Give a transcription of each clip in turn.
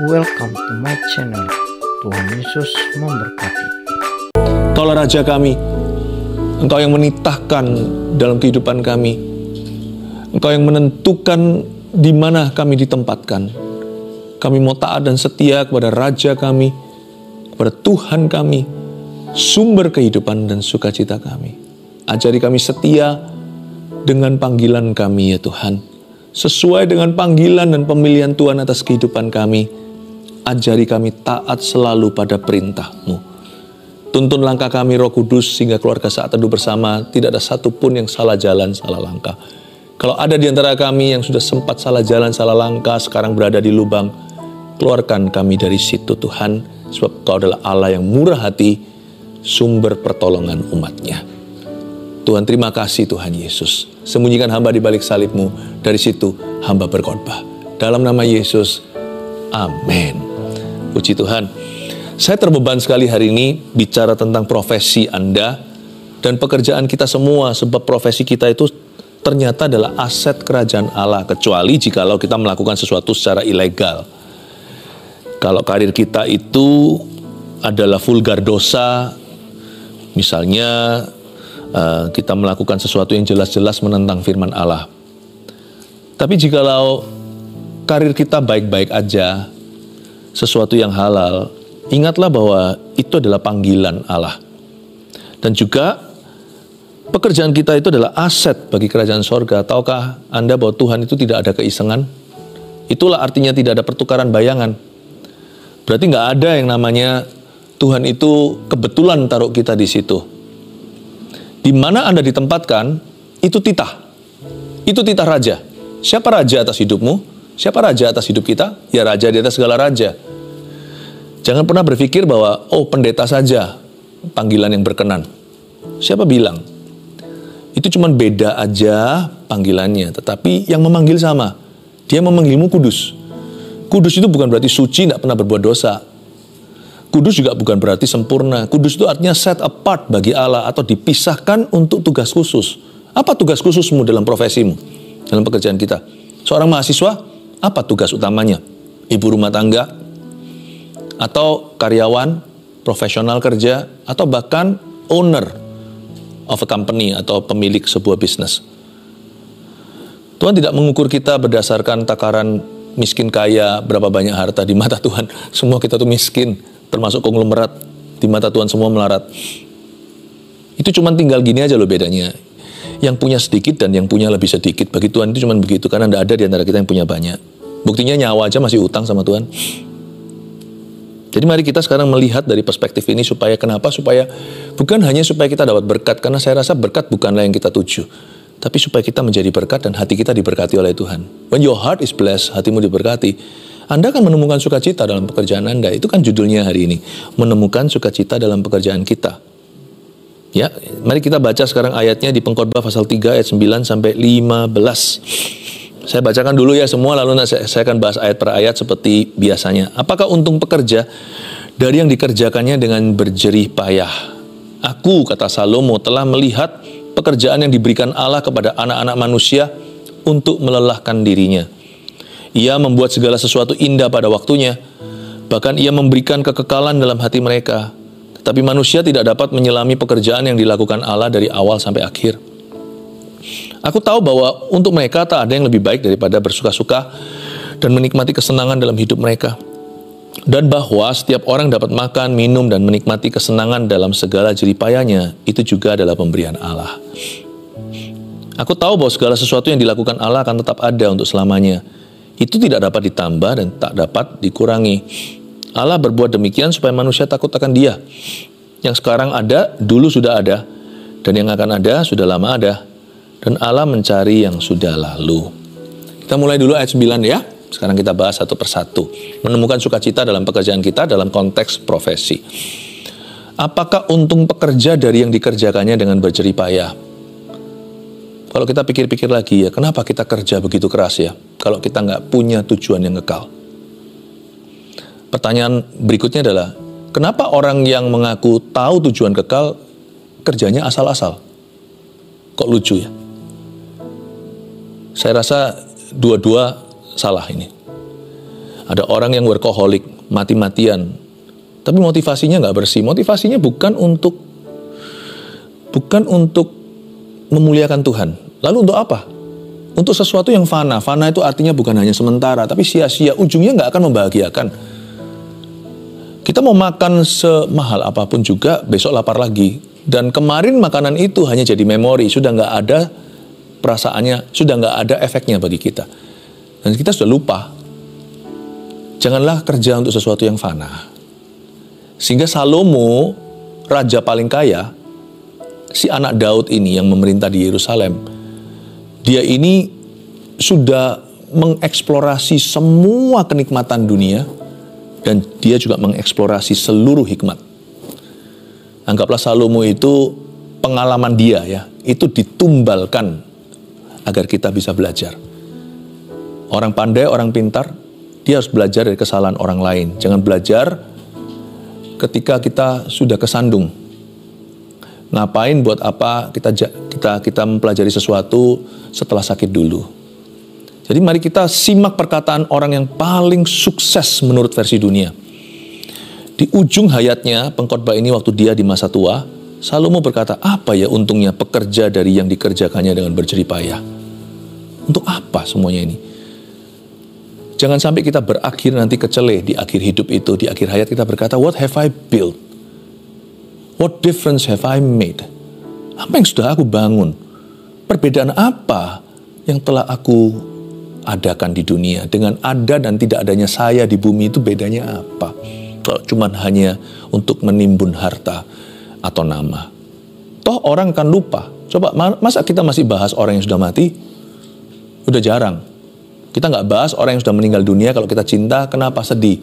Welcome to my channel. Tuhan Yesus memberkati. Kaulah Raja kami, Engkau yang menitahkan dalam kehidupan kami. Engkau yang menentukan di mana kami ditempatkan. Kami mau taat dan setia kepada Raja kami, kepada Tuhan kami, sumber kehidupan dan sukacita kami. Ajari kami setia dengan panggilan kami ya Tuhan. Sesuai dengan panggilan dan pemilihan Tuhan atas kehidupan kami. Ajari kami taat selalu pada perintah-Mu. Tuntun langkah kami Roh Kudus sehingga keluarga Saat Teduh bersama tidak ada satupun yang salah jalan, salah langkah. Kalau ada di antara kami yang sudah sempat salah jalan, salah langkah, sekarang berada di lubang, keluarkan kami dari situ Tuhan, sebab Kau adalah Allah yang murah hati, sumber pertolongan umat-Nya. Tuhan terima kasih Tuhan Yesus. Sembunyikan hamba di balik salib-Mu, dari situ hamba berkhotbah. Dalam nama Yesus, amin. Puji Tuhan. Saya terbeban sekali hari ini bicara tentang profesi Anda dan pekerjaan kita semua, sebab profesi kita itu ternyata adalah aset kerajaan Allah, kecuali jikalau kita melakukan sesuatu secara ilegal. Kalau karir kita itu adalah vulgar dosa, misalnya kita melakukan sesuatu yang jelas-jelas menentang firman Allah. Tapi jikalau karir kita baik-baik aja, sesuatu yang halal, ingatlah bahwa itu adalah panggilan Allah. Dan juga pekerjaan kita itu adalah aset bagi kerajaan sorga. Tahukah Anda bahwa Tuhan itu tidak ada keisengan? Itulah artinya tidak ada pertukaran bayangan. Berarti nggak ada yang namanya Tuhan itu kebetulan taruh kita di situ. Di mana Anda ditempatkan, itu titah. Itu titah raja. Siapa raja atas hidupmu? Siapa raja atas hidup kita? Ya raja di atas segala raja. Jangan pernah berpikir bahwa, oh pendeta saja panggilan yang berkenan. Siapa bilang? Itu cuma beda aja panggilannya. Tetapi yang memanggil sama. Dia memanggilmu kudus. Kudus itu bukan berarti suci, tidak pernah berbuat dosa. Kudus juga bukan berarti sempurna. Kudus itu artinya set apart bagi Allah atau dipisahkan untuk tugas khusus. Apa tugas khususmu dalam profesimu? Dalam pekerjaan kita? Seorang mahasiswa, apa tugas utamanya? Ibu rumah tangga? Atau karyawan, profesional kerja, atau bahkan owner of a company atau pemilik sebuah bisnis. Tuhan tidak mengukur kita berdasarkan takaran miskin kaya, berapa banyak harta. Di mata Tuhan, semua kita tuh miskin, termasuk konglomerat. Di mata Tuhan semua melarat. Itu cuma tinggal gini aja loh bedanya. Yang punya sedikit dan yang punya lebih sedikit. Bagi Tuhan itu cuma begitu, karena tidak ada di antara kita yang punya banyak. Buktinya nyawa aja masih utang sama Tuhan. Jadi mari kita sekarang melihat dari perspektif ini supaya kenapa? Supaya bukan hanya supaya kita dapat berkat, karena saya rasa berkat bukanlah yang kita tuju, tapi supaya kita menjadi berkat dan hati kita diberkati oleh Tuhan. When your heart is blessed, hatimu diberkati, Anda akan menemukan sukacita dalam pekerjaan Anda. Itu kan judulnya hari ini, menemukan sukacita dalam pekerjaan kita. Ya, mari kita baca sekarang ayatnya di Pengkhotbah pasal 3 ayat 9 sampai 15. Saya bacakan dulu ya semua, lalu saya akan bahas ayat per ayat seperti biasanya. Apakah untung pekerja dari yang dikerjakannya dengan berjerih payah? Aku, kata Salomo, telah melihat pekerjaan yang diberikan Allah kepada anak-anak manusia untuk melelahkan dirinya. Ia membuat segala sesuatu indah pada waktunya, bahkan ia memberikan kekekalan dalam hati mereka. Tetapi manusia tidak dapat menyelami pekerjaan yang dilakukan Allah dari awal sampai akhir. Aku tahu bahwa untuk mereka tak ada yang lebih baik daripada bersuka-suka dan menikmati kesenangan dalam hidup mereka. Dan bahwa setiap orang dapat makan, minum, dan menikmati kesenangan dalam segala jeripayanya, itu juga adalah pemberian Allah. Aku tahu bahwa segala sesuatu yang dilakukan Allah akan tetap ada untuk selamanya. Itu tidak dapat ditambah dan tak dapat dikurangi. Allah berbuat demikian supaya manusia takut akan Dia. Yang sekarang ada, dulu sudah ada, dan yang akan ada, sudah lama ada. Dan Allah mencari yang sudah lalu. Kita mulai dulu ayat 9 ya. Sekarang kita bahas satu persatu. Menemukan sukacita dalam pekerjaan kita dalam konteks profesi. Apakah untung pekerja dari yang dikerjakannya dengan berjerih payah? Kalau kita pikir-pikir lagi ya, kenapa kita kerja begitu keras ya? Kalau kita nggak punya tujuan yang kekal. Pertanyaan berikutnya adalah, kenapa orang yang mengaku tahu tujuan kekal, kerjanya asal-asal? Kok lucu ya? Saya rasa dua-dua salah ini. Ada orang yang workaholic, mati-matian, tapi motivasinya nggak bersih. Motivasinya bukan untuk memuliakan Tuhan. Lalu untuk apa? Untuk sesuatu yang fana. Fana itu artinya bukan hanya sementara, tapi sia-sia. Ujungnya nggak akan membahagiakan. Kita mau makan semahal apapun juga, besok lapar lagi. Dan kemarin makanan itu hanya jadi memori, sudah nggak ada perasaannya, sudah nggak ada efeknya bagi kita. Dan kita sudah lupa. Janganlah kerja untuk sesuatu yang fana. Sehingga Salomo, raja paling kaya, si anak Daud ini yang memerintah di Yerusalem, dia ini sudah mengeksplorasi semua kenikmatan dunia, dan dia juga mengeksplorasi seluruh hikmat. Anggaplah Salomo itu pengalaman dia ya, itu ditumbalkan agar kita bisa belajar. Orang pandai, orang pintar, dia harus belajar dari kesalahan orang lain. Jangan belajar ketika kita sudah kesandung. Ngapain, buat apa kita mempelajari sesuatu setelah sakit dulu. Jadi mari kita simak perkataan orang yang paling sukses menurut versi dunia. Di ujung hayatnya, pengkhotbah ini waktu dia di masa tua, Salomo berkata, apa ya untungnya pekerja dari yang dikerjakannya dengan berjerih payah? Untuk apa semuanya ini? Jangan sampai kita berakhir nanti keceleh di akhir hidup itu, di akhir hayat kita berkata, what have I built? What difference have I made? Apa yang sudah aku bangun? Perbedaan apa yang telah aku adakan di dunia? Dengan ada dan tidak adanya saya di bumi itu bedanya apa? Kalau cuma hanya untuk menimbun harta atau nama. Toh orang kan lupa. Coba, masa kita masih bahas orang yang sudah mati? Udah jarang. Kita nggak bahas orang yang sudah meninggal dunia. Kalau kita cinta, kenapa sedih?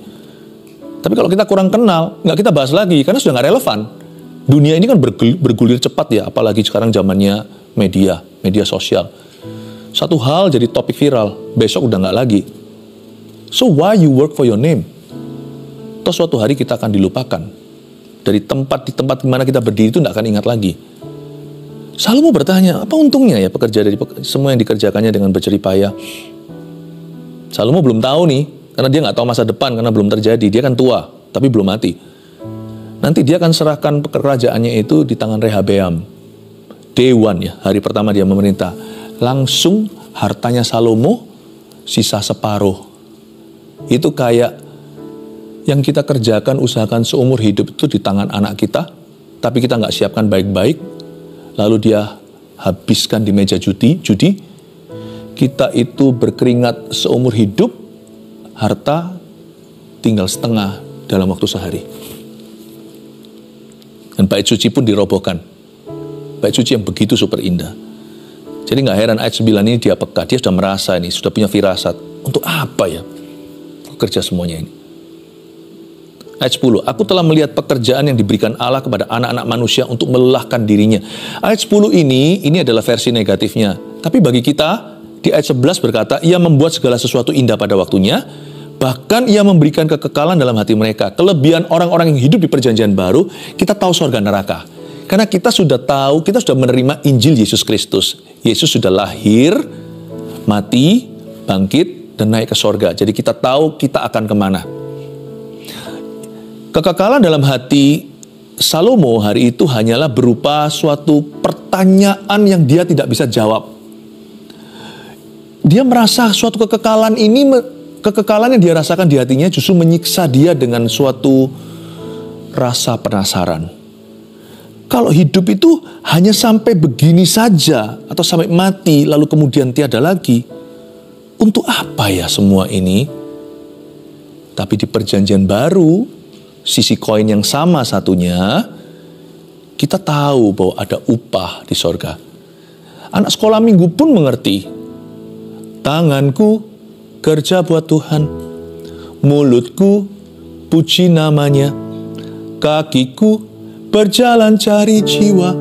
Tapi kalau kita kurang kenal, nggak kita bahas lagi, karena sudah nggak relevan. Dunia ini kan bergulir cepat ya, apalagi sekarang zamannya media sosial. Satu hal jadi topik viral, besok udah nggak lagi. So why you work for your name? Toh suatu hari kita akan dilupakan. Dari tempat di tempat dimana kita berdiri itu nggak akan ingat lagi. Salomo bertanya, apa untungnya ya pekerja dari semua yang dikerjakannya dengan berjerih payah? Salomo belum tahu nih, karena dia nggak tahu masa depan, karena belum terjadi. Dia kan tua, tapi belum mati. Nanti dia akan serahkan kerajaannya itu di tangan Rehabeam. Day one ya, hari pertama dia memerintah. Langsung hartanya Salomo sisa separuh. Itu kayak yang kita kerjakan, usahakan seumur hidup itu di tangan anak kita, tapi kita nggak siapkan baik-baik, lalu dia habiskan di meja judi. Kita itu berkeringat seumur hidup, harta tinggal setengah dalam waktu sehari. Dan bait suci pun dirobohkan. Bait suci yang begitu super indah. Jadi nggak heran ayat 9 ini dia peka, dia sudah merasa ini, sudah punya firasat. Untuk apa ya kerja semuanya ini? Ayat 10, aku telah melihat pekerjaan yang diberikan Allah kepada anak-anak manusia untuk melelahkan dirinya. Ayat 10 ini adalah versi negatifnya. Tapi bagi kita, di ayat 11 berkata, ia membuat segala sesuatu indah pada waktunya, bahkan ia memberikan kekekalan dalam hati mereka. Kelebihan orang-orang yang hidup di perjanjian baru, kita tahu surga neraka. Karena kita sudah tahu, kita sudah menerima Injil Yesus Kristus. Yesus sudah lahir, mati, bangkit, dan naik ke surga. Jadi kita tahu kita akan kemana. Kekekalan dalam hati Salomo hari itu hanyalah berupa suatu pertanyaan yang dia tidak bisa jawab. Dia merasa suatu kekekalan ini, kekekalan yang dia rasakan di hatinya justru menyiksa dia dengan suatu rasa penasaran. Kalau hidup itu hanya sampai begini saja, atau sampai mati, lalu kemudian tiada lagi, untuk apa ya semua ini? Tapi di perjanjian baru, sisi koin yang sama satunya, kita tahu bahwa ada upah di sorga. Anak sekolah minggu pun mengerti. Tanganku kerja buat Tuhan, mulutku puji namanya, kakiku berjalan cari jiwa,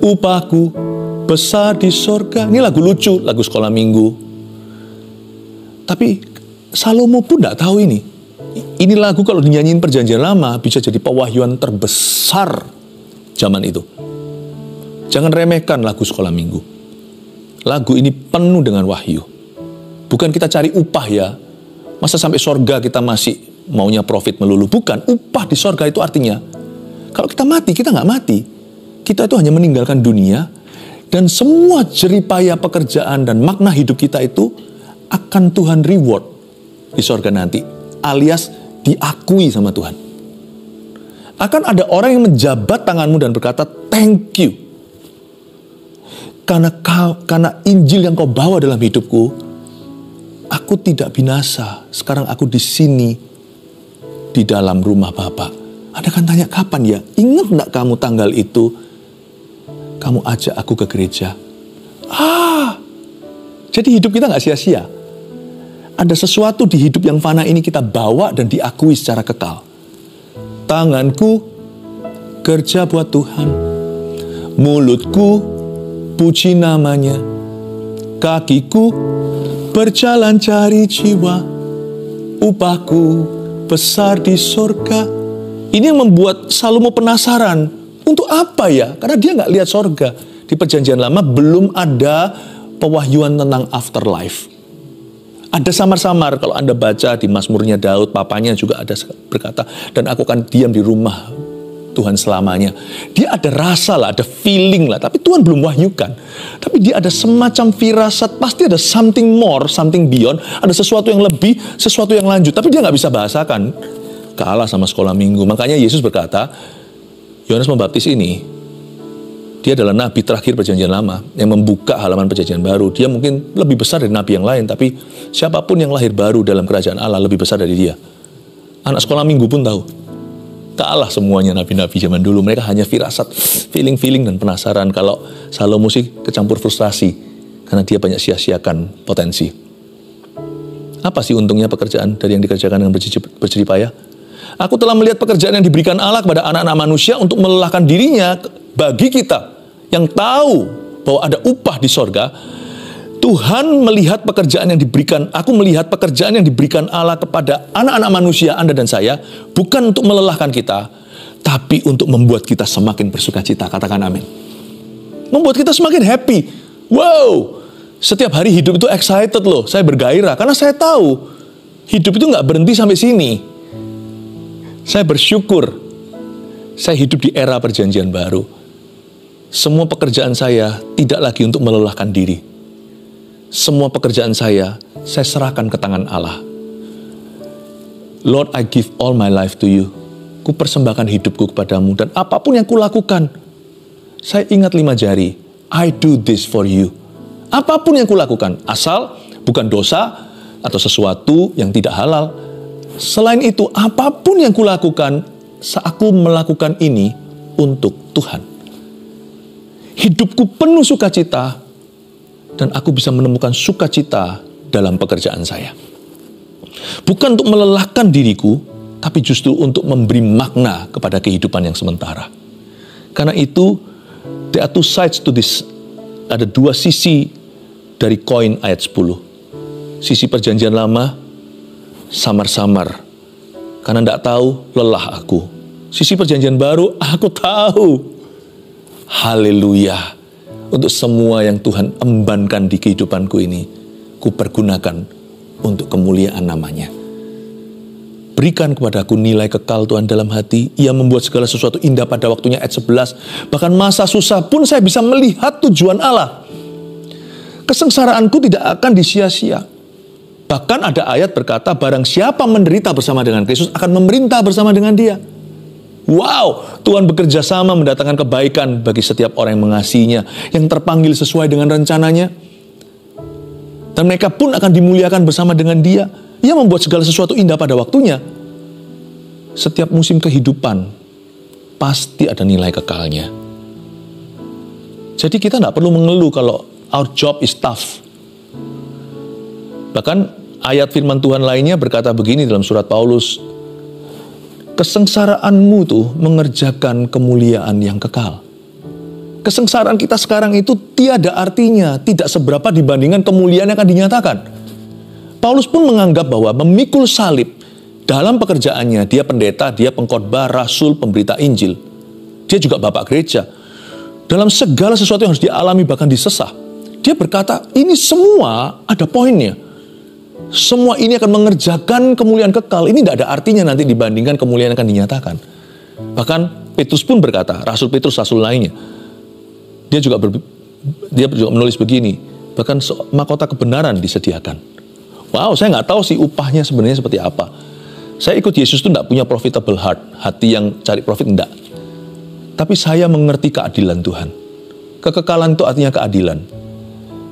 upahku besar di sorga. Ini lagu lucu, lagu sekolah minggu. Tapi Salomo pun tidak tahu ini. Ini lagu kalau dinyanyiin perjanjian lama bisa jadi pewahyuan terbesar zaman itu. Jangan remehkan lagu sekolah minggu. Lagu ini penuh dengan wahyu. Bukan kita cari upah ya. Masa sampai sorga kita masih maunya profit melulu? Bukan, upah di sorga itu artinya, kalau kita mati, kita nggak mati. Kita itu hanya meninggalkan dunia, dan semua jeripaya pekerjaan dan makna hidup kita itu akan Tuhan reward di sorga nanti, alias diakui sama Tuhan. Akan ada orang yang menjabat tanganmu dan berkata, thank you. Karena Injil yang kau bawa dalam hidupku, aku tidak binasa. Sekarang aku di sini, di dalam rumah Bapa. Anda kan tanya, kapan ya? Ingat gak kamu tanggal itu? Kamu ajak aku ke gereja. Jadi hidup kita gak sia-sia. Ada sesuatu di hidup yang fana ini kita bawa dan diakui secara kekal. Tanganku kerja buat Tuhan. Mulutku puji namanya. Kakiku berjalan cari jiwa. Upahku besar di sorga. Ini yang membuat Salomo penasaran. Untuk apa ya? Karena dia nggak lihat sorga. Di perjanjian lama belum ada pewahyuan tentang afterlife. Ada samar-samar kalau Anda baca di Mazmurnya Daud, papanya juga ada berkata, dan aku akan diam di rumah Tuhan selamanya. Dia ada rasa lah, ada feeling lah, tapi Tuhan belum wahyukan. Tapi dia ada semacam firasat, pasti ada something more, something beyond, ada sesuatu yang lebih, sesuatu yang lanjut, tapi dia nggak bisa bahasakan. Kalah sama sekolah minggu. Makanya Yesus berkata, Yohanes Pembaptis ini, dia adalah nabi terakhir perjanjian lama yang membuka halaman perjanjian baru. Dia mungkin lebih besar dari nabi yang lain, tapi siapapun yang lahir baru dalam kerajaan Allah lebih besar dari dia. Anak sekolah minggu pun tahu. Kalah semuanya nabi-nabi zaman dulu. Mereka hanya firasat, feeling-feeling dan penasaran. Kalau Salomo sih kecampur frustrasi karena dia banyak sia-siakan potensi. Apa sih untungnya pekerjaan dari yang dikerjakan dengan berjerih payah? Aku telah melihat pekerjaan yang diberikan Allah kepada anak-anak manusia untuk melelahkan dirinya bagi kita yang tahu bahwa ada upah di sorga. Tuhan melihat pekerjaan yang diberikan, aku melihat pekerjaan yang diberikan Allah kepada anak-anak manusia, Anda dan saya, bukan untuk melelahkan kita, tapi untuk membuat kita semakin bersukacita. Katakan amin. Membuat kita semakin happy. Wow, setiap hari hidup itu excited loh. Saya bergairah, karena saya tahu hidup itu nggak berhenti sampai sini. Saya bersyukur, saya hidup di era perjanjian baru. Semua pekerjaan saya tidak lagi untuk melelahkan diri. Semua pekerjaan saya serahkan ke tangan Allah. Lord, I give all my life to you. Ku persembahkan hidupku kepadamu. Dan apapun yang kulakukan, saya ingat 5 jari. I do this for you. Apapun yang kulakukan, asal bukan dosa atau sesuatu yang tidak halal. Selain itu, apapun yang kulakukan, aku melakukan ini untuk Tuhan. Hidupku penuh sukacita, dan aku bisa menemukan sukacita dalam pekerjaan saya. Bukan untuk melelahkan diriku, tapi justru untuk memberi makna kepada kehidupan yang sementara. Karena itu, there are two sides to this. Ada 2 sisi dari koin ayat 10. Sisi perjanjian lama, samar-samar. Karena tidak tahu, lelah aku. Sisi perjanjian baru, aku tahu. Haleluya. Untuk semua yang Tuhan embankan di kehidupanku ini, ku pergunakan untuk kemuliaan namanya. Berikan kepadaku nilai kekal Tuhan dalam hati. Ia membuat segala sesuatu indah pada waktunya, ayat 11. Bahkan masa susah pun saya bisa melihat tujuan Allah. Kesengsaraanku tidak akan disia-sia. Bahkan ada ayat berkata, barang siapa menderita bersama dengan Kristus akan memerintah bersama dengan dia. Wow, Tuhan bekerja sama mendatangkan kebaikan bagi setiap orang yang mengasihinya, yang terpanggil sesuai dengan rencananya. Dan mereka pun akan dimuliakan bersama dengan dia. Ia membuat segala sesuatu indah pada waktunya. Setiap musim kehidupan pasti ada nilai kekalnya. Jadi kita tidak perlu mengeluh kalau our job is tough. Bahkan ayat firman Tuhan lainnya berkata begini dalam surat Paulus, kesengsaraanmu tuh mengerjakan kemuliaan yang kekal. Kesengsaraan kita sekarang itu tiada artinya, tidak seberapa dibandingkan kemuliaan yang akan dinyatakan. Paulus pun menganggap bahwa memikul salib dalam pekerjaannya, dia pendeta, dia pengkhotbah, rasul, pemberita Injil. Dia juga bapak gereja. Dalam segala sesuatu yang harus dialami bahkan disesah, dia berkata, ini semua ada poinnya. semua ini akan mengerjakan kemuliaan kekal. Ini tidak ada artinya nanti dibandingkan kemuliaan yang akan dinyatakan. Bahkan Petrus pun berkata, Rasul Petrus, rasul lainnya, dia juga menulis begini, bahkan mahkota kebenaran disediakan. Wow, saya nggak tahu sih upahnya sebenarnya seperti apa. Saya ikut Yesus itu tidak punya profitable heart, hati yang cari profit, enggak. Tapi saya mengerti keadilan Tuhan. Kekekalan itu artinya keadilan.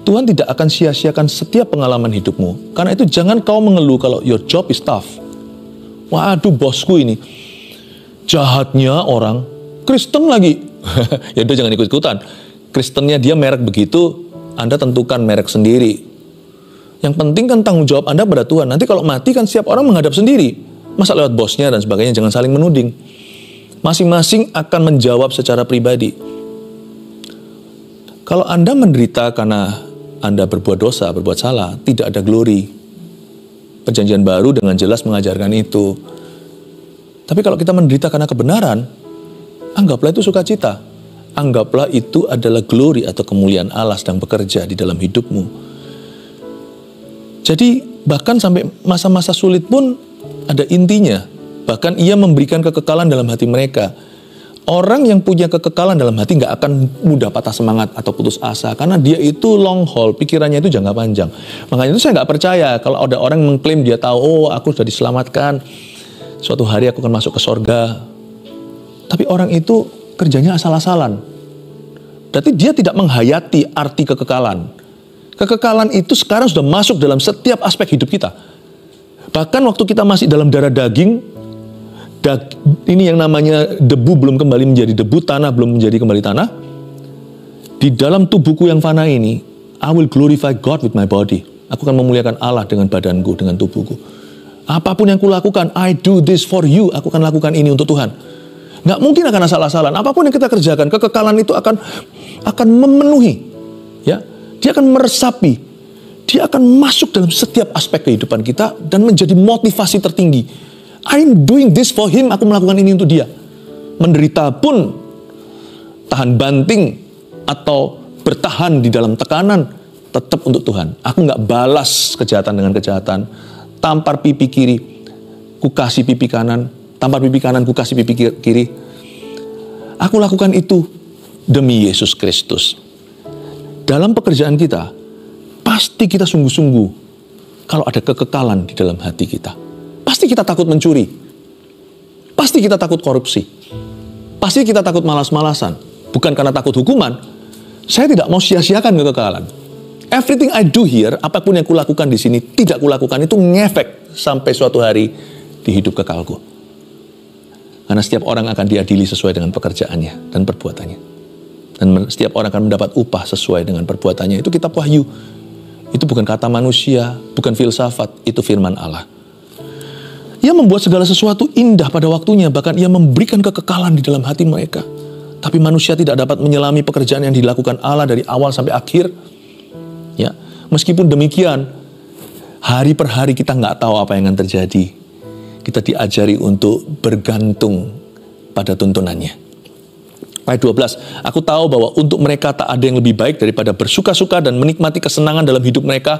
Tuhan tidak akan sia-siakan setiap pengalaman hidupmu. Karena itu jangan kau mengeluh kalau your job is tough. Waduh, bosku ini jahatnya orang, Kristen lagi. Ya udah, jangan ikut-ikutan. Kristennya dia merek begitu, Anda tentukan merek sendiri. Yang penting kan tanggung jawab Anda pada Tuhan. Nanti kalau mati kan setiap orang menghadap sendiri. Masa lewat bosnya dan sebagainya, jangan saling menuding. Masing-masing akan menjawab secara pribadi. Kalau Anda menderita karena Anda berbuat dosa, berbuat salah, tidak ada glory. Perjanjian baru dengan jelas mengajarkan itu. Tapi kalau kita menderita karena kebenaran, anggaplah itu sukacita. Anggaplah itu adalah glory atau kemuliaan Allah sedang bekerja di dalam hidupmu. Jadi bahkan sampai masa-masa sulit pun ada intinya. Bahkan ia memberikan kekekalan dalam hati mereka. Orang yang punya kekekalan dalam hati nggak akan mudah patah semangat atau putus asa. Karena dia itu long haul, pikirannya itu jangka panjang. Makanya itu saya nggak percaya kalau ada orang yang mengklaim dia tahu, oh aku sudah diselamatkan, suatu hari aku akan masuk ke sorga. Tapi orang itu kerjanya asal-asalan. Berarti dia tidak menghayati arti kekekalan. Kekekalan itu sekarang sudah masuk dalam setiap aspek hidup kita. Bahkan waktu kita masih dalam darah daging, ini yang namanya debu belum kembali menjadi debu, tanah belum menjadi kembali tanah. Di dalam tubuhku yang fana ini, I will glorify God with my body. Aku akan memuliakan Allah dengan badanku, dengan tubuhku. Apapun yang kulakukan, I do this for you. Aku akan lakukan ini untuk Tuhan. Nggak mungkin akan asal-asalan. Apapun yang kita kerjakan, kekekalan itu akan memenuhi. Ya, dia akan meresapi. Dia akan masuk dalam setiap aspek kehidupan kita dan menjadi motivasi tertinggi. I'm doing this for him. Aku melakukan ini untuk dia. Menderita pun, tahan banting atau bertahan di dalam tekanan, tetap untuk Tuhan. Aku nggak balas kejahatan dengan kejahatan. Tampar pipi kiri, ku kasih pipi kanan. Tampar pipi kanan, ku kasih pipi kiri. Aku lakukan itu demi Yesus Kristus. Dalam pekerjaan kita, pasti kita sungguh-sungguh kalau ada kekekalan di dalam hati kita. Pasti kita takut mencuri. Pasti kita takut korupsi. Pasti kita takut malas-malasan. Bukan karena takut hukuman. Saya tidak mau sia-siakan kekekalan. Everything I do here, apapun yang kulakukan di sini, tidak kulakukan itu ngefek sampai suatu hari di hidup kekalku. Karena setiap orang akan diadili sesuai dengan pekerjaannya dan perbuatannya. Dan setiap orang akan mendapat upah sesuai dengan perbuatannya. Itu kitab Wahyu. Itu bukan kata manusia, bukan filsafat, itu firman Allah. Ia membuat segala sesuatu indah pada waktunya, bahkan ia memberikan kekekalan di dalam hati mereka. Tapi manusia tidak dapat menyelami pekerjaan yang dilakukan Allah dari awal sampai akhir. Ya, meskipun demikian, hari per hari kita nggak tahu apa yang akan terjadi. Kita diajari untuk bergantung pada tuntunannya. Ayat 12, aku tahu bahwa untuk mereka tak ada yang lebih baik daripada bersuka-suka dan menikmati kesenangan dalam hidup mereka.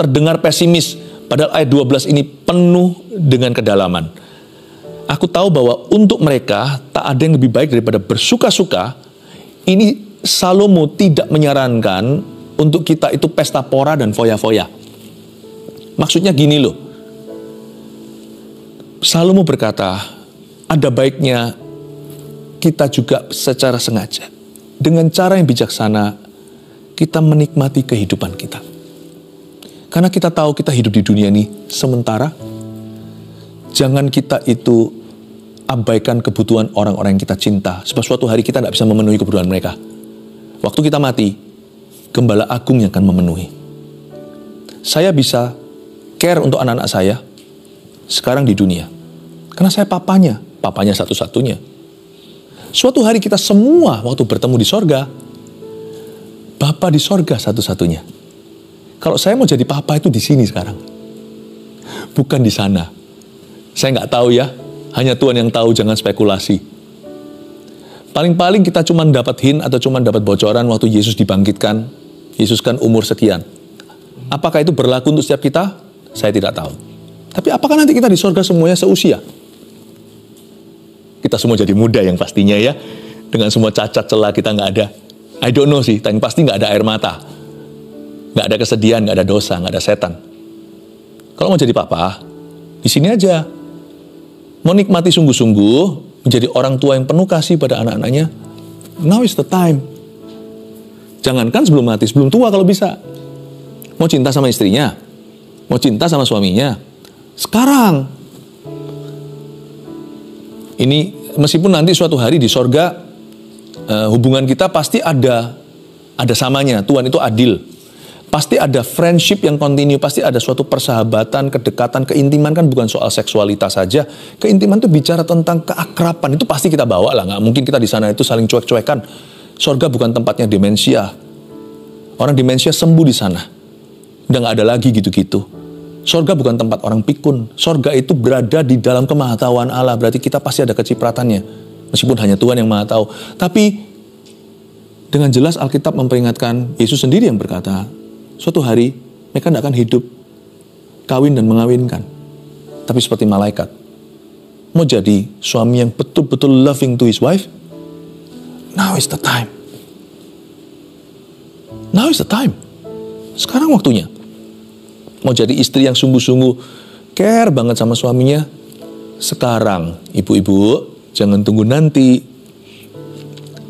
Terdengar pesimis, padahal ayat 12 ini penuh dengan kedalaman. Aku tahu bahwa untuk mereka tak ada yang lebih baik daripada bersuka-suka. Ini Salomo tidak menyarankan untuk kita itu pesta pora dan foya-foya. Maksudnya gini loh. Salomo berkata, ada baiknya kita juga secara sengaja, dengan cara yang bijaksana, kita menikmati kehidupan kita. Karena kita tahu kita hidup di dunia ini sementara. Jangan kita itu abaikan kebutuhan orang-orang yang kita cinta. Sebab suatu hari kita tidak bisa memenuhi kebutuhan mereka. Waktu kita mati, Gembala Agung yang akan memenuhi. Saya bisa care untuk anak-anak saya sekarang di dunia. Karena saya papanya satu-satunya. Suatu hari kita semua waktu bertemu di sorga, Bapa di sorga satu-satunya. Kalau saya mau jadi papa itu di sini sekarang. Bukan di sana. Saya nggak tahu ya. Hanya Tuhan yang tahu, jangan spekulasi. Paling-paling kita cuma dapat hint atau cuma dapat bocoran waktu Yesus dibangkitkan. Yesus kan umur sekian. Apakah itu berlaku untuk setiap kita? Saya tidak tahu. Tapi apakah nanti kita di sorga semuanya seusia? Kita semua jadi muda yang pastinya ya. Dengan semua cacat celah kita nggak ada. I don't know sih, tapi pasti nggak ada air mata. Nggak ada kesedihan, nggak ada dosa, nggak ada setan. Kalau mau jadi papa, di sini aja. Mau nikmati sungguh-sungguh, menjadi orang tua yang penuh kasih pada anak-anaknya. Now is the time. Jangankan sebelum mati, sebelum tua kalau bisa. Mau cinta sama istrinya, mau cinta sama suaminya. Sekarang. Ini meskipun nanti suatu hari di sorga, hubungan kita pasti ada samanya. Tuhan itu adil. Pasti ada friendship yang continue, pasti ada suatu persahabatan, kedekatan, keintiman kan bukan soal seksualitas saja. Keintiman itu bicara tentang keakraban, itu pasti kita bawa lah. Nggak mungkin kita di sana itu saling cuek-cuekan. Sorga bukan tempatnya demensia. Orang demensia sembuh di sana. Udah nggak ada lagi gitu-gitu. Sorga bukan tempat orang pikun. Sorga itu berada di dalam kemahatauan Allah. Berarti kita pasti ada kecipratannya. Meskipun hanya Tuhan yang maha tahu. Tapi dengan jelas Alkitab memperingatkan, Yesus sendiri yang berkata, suatu hari mereka tidak akan hidup, kawin dan mengawinkan. Tapi seperti malaikat. Mau jadi suami yang betul-betul loving to his wife? Now is the time. Now is the time. Sekarang waktunya. Mau jadi istri yang sungguh-sungguh care banget sama suaminya? Sekarang, ibu-ibu, jangan tunggu nanti.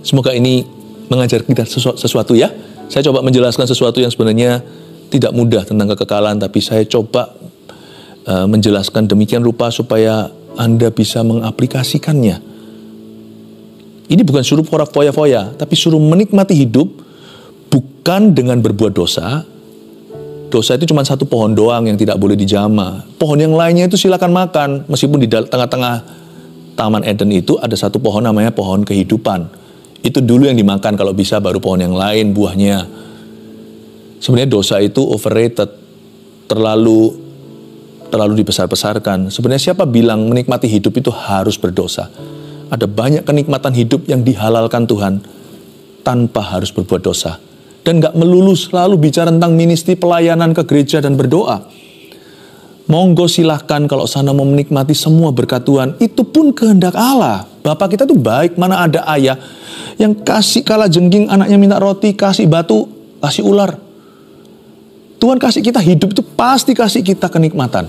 Semoga ini mengajar kita sesuatu ya. Saya coba menjelaskan sesuatu yang sebenarnya tidak mudah tentang kekekalan, tapi saya coba menjelaskan demikian rupa supaya Anda bisa mengaplikasikannya. Ini bukan suruh foya-foya, tapi suruh menikmati hidup bukan dengan berbuat dosa. Dosa itu cuma satu pohon doang yang tidak boleh dijamah. Pohon yang lainnya itu silakan makan. Meskipun di tengah-tengah Taman Eden itu ada satu pohon namanya pohon kehidupan. Itu dulu yang dimakan, kalau bisa baru pohon yang lain buahnya. Sebenarnya dosa itu overrated. Terlalu dibesar-besarkan. Sebenarnya siapa bilang menikmati hidup itu harus berdosa? Ada banyak kenikmatan hidup yang dihalalkan Tuhan tanpa harus berbuat dosa. Dan gak melulu selalu bicara tentang ministry pelayanan ke gereja dan berdoa. Monggo silahkan kalau sana mau menikmati semua berkat Tuhan. Itu pun kehendak Allah. Bapak kita tuh baik. Mana ada ayah yang kasih kala jengking anaknya minta roti, kasih batu, kasih ular. Tuhan kasih kita hidup itu pasti kasih kita kenikmatan.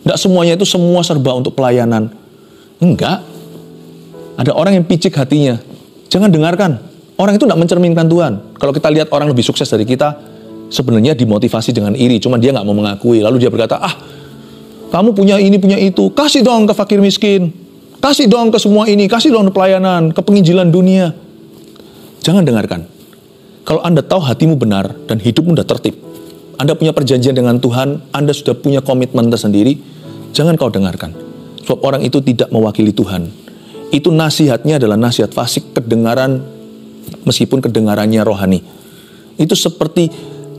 Gak semuanya itu semua serba untuk pelayanan. Enggak. Ada orang yang picik hatinya. Jangan dengarkan. Orang itu tidak mencerminkan Tuhan. Kalau kita lihat orang lebih sukses dari kita, sebenarnya dimotivasi dengan iri. Cuma dia nggak mau mengakui. Lalu dia berkata, kamu punya ini, punya itu. Kasih dong ke fakir miskin. Kasih dong ke semua ini. Kasih dong ke pelayanan, ke penginjilan dunia. Jangan dengarkan. Kalau Anda tahu hatimu benar dan hidupmu sudah tertib. Anda punya perjanjian dengan Tuhan. Anda sudah punya komitmen tersendiri. Jangan kau dengarkan. Sebab orang itu tidak mewakili Tuhan. Itu nasihatnya adalah nasihat fasik, kedengaran meskipun kedengarannya rohani. Itu seperti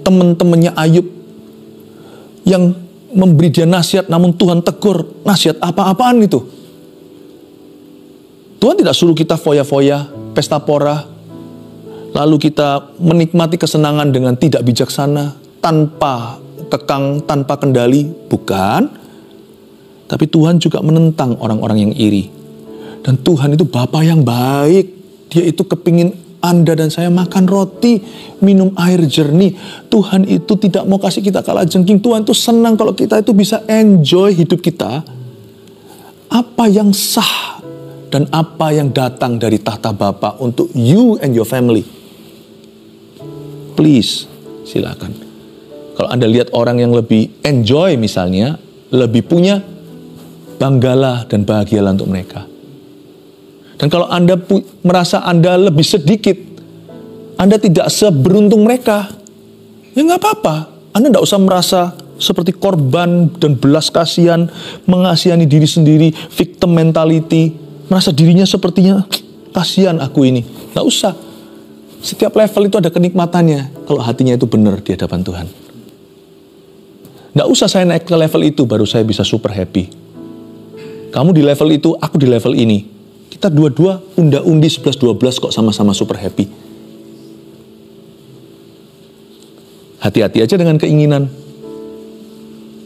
teman-temannya Ayub yang memberi dia nasihat, namun Tuhan tegur. Nasihat apa-apaan itu? Tuhan tidak suruh kita foya-foya, pesta pora, lalu kita menikmati kesenangan dengan tidak bijaksana, tanpa kekang, tanpa kendali. Bukan. Tapi Tuhan juga menentang orang-orang yang iri. Dan Tuhan itu Bapa yang baik. Dia itu kepingin Anda dan saya makan roti, minum air jernih. Tuhan itu tidak mau kasih kita kalajengking. Tuhan itu senang kalau kita itu bisa enjoy hidup kita. Apa yang sah dan apa yang datang dari tahta Bapa untuk you and your family. Please, silakan. Kalau Anda lihat orang yang lebih enjoy misalnya, lebih punya, banggalah dan bahagialah untuk mereka. Dan kalau Anda merasa Anda lebih sedikit, Anda tidak seberuntung mereka, ya nggak apa-apa. Anda nggak usah merasa seperti korban dan belas kasihan, mengasihani diri sendiri, victim mentality, merasa dirinya sepertinya, kasihan aku ini. Nggak usah. Setiap level itu ada kenikmatannya, kalau hatinya itu benar di hadapan Tuhan. Nggak usah saya naik ke level itu, baru saya bisa super happy. Kamu di level itu, aku di level ini. Kita dua-dua unda-undi 11-12 kok sama-sama super happy. Hati-hati aja dengan keinginan.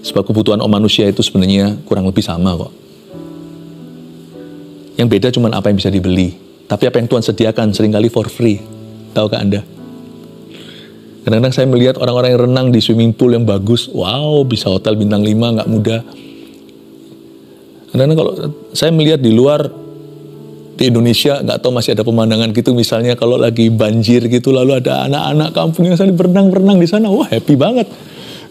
Sebab kebutuhan manusia itu sebenarnya kurang lebih sama kok. Yang beda cuma apa yang bisa dibeli. Tapi apa yang Tuhan sediakan seringkali for free. Tahukah Anda? Kadang-kadang saya melihat orang-orang yang renang di swimming pool yang bagus. Wow, bisa hotel bintang 5, nggak mudah. Kadang-kadang kalau saya melihat di luar, di Indonesia, nggak tahu masih ada pemandangan gitu. Misalnya kalau lagi banjir gitu, lalu ada anak-anak kampung yang saling berenang-berenang di sana. Wah, happy banget.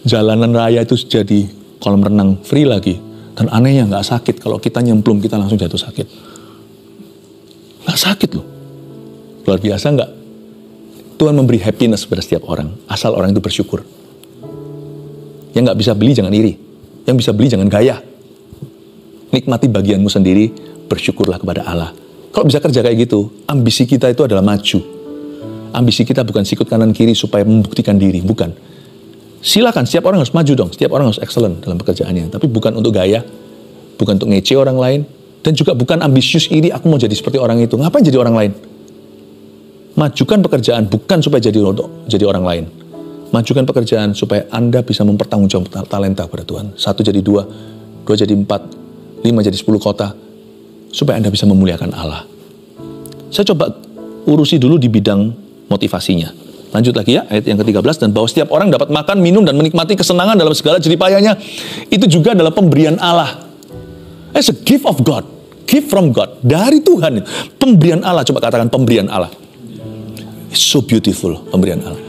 Jalanan raya itu jadi kolam renang free lagi. Dan anehnya nggak sakit. Kalau kita nyemplung, kita langsung jatuh sakit. Nggak sakit loh. Luar biasa nggak? Tuhan memberi happiness pada setiap orang, asal orang itu bersyukur. Yang nggak bisa beli jangan iri, yang bisa beli jangan gaya. Nikmati bagianmu sendiri, bersyukurlah kepada Allah. Kalau bisa kerja kayak gitu, ambisi kita itu adalah maju. Ambisi kita bukan sikut kanan kiri supaya membuktikan diri, bukan. Silakan, setiap orang harus maju dong, setiap orang harus excellent dalam pekerjaannya. Tapi bukan untuk gaya, bukan untuk ngece orang lain, dan juga bukan ambisius iri, aku mau jadi seperti orang itu. Ngapain jadi orang lain? Majukan pekerjaan bukan supaya jadi orang lain. Majukan pekerjaan supaya Anda bisa mempertanggungjawabkan talenta kepada Tuhan. 1 jadi 2, 2 jadi 4, 5 jadi 10 kota. Supaya Anda bisa memuliakan Allah. Saya coba urusi dulu di bidang motivasinya. Lanjut lagi ya, ayat yang ke-13. Dan bahwa setiap orang dapat makan, minum, dan menikmati kesenangan dalam segala jeripayanya. Itu juga adalah pemberian Allah. It's a gift of God. Gift from God. Dari Tuhan. Pemberian Allah. Coba katakan pemberian Allah. So beautiful, pemberian Allah.